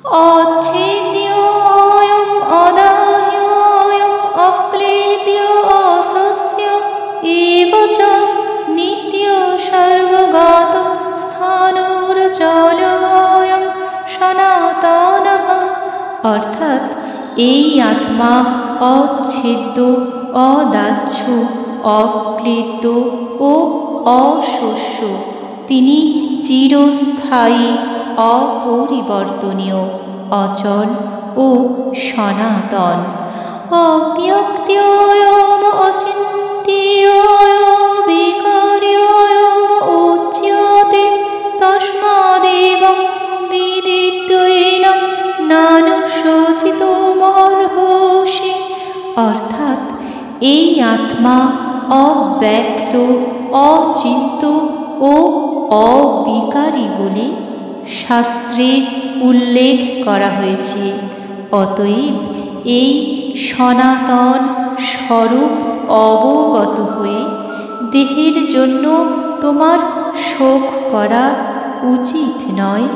অচ্ছেদ্যোऽয়म् অদাহ্যোऽয়म् অক্লেদ্যোऽশস্য এব চ নিত্যঃ সর্বগতঃ স্থাণুরচলোऽয়ং সনাতনঃ। অর্থাৎ এই আত্মা অচ্ছেদ্য, অদাহ্য, অক্লেদ্য ও অশস্য। তিনি চিরস্থায়ী, অপরিবর্তনীয়, অচল ও সনাতন। অব্যক্তোऽয়म् অচিন্ত্যোऽয়म् বিকার্যোऽয়म् উচ্যতে তস্মাদেবং বিদিত্বৈनं নানুশোচিতুমর্হসি। অর্থাৎ এই আত্মা অব্যক্ত, অচিন্ত ও অবিকারী বলে শাস্ত্রে উল্লেখ করা হয়েছে। অতএব এই সনাতন স্বরূপ অবগত হয়ে দেহের জন্য তোমার শোক করা উচিত নয়।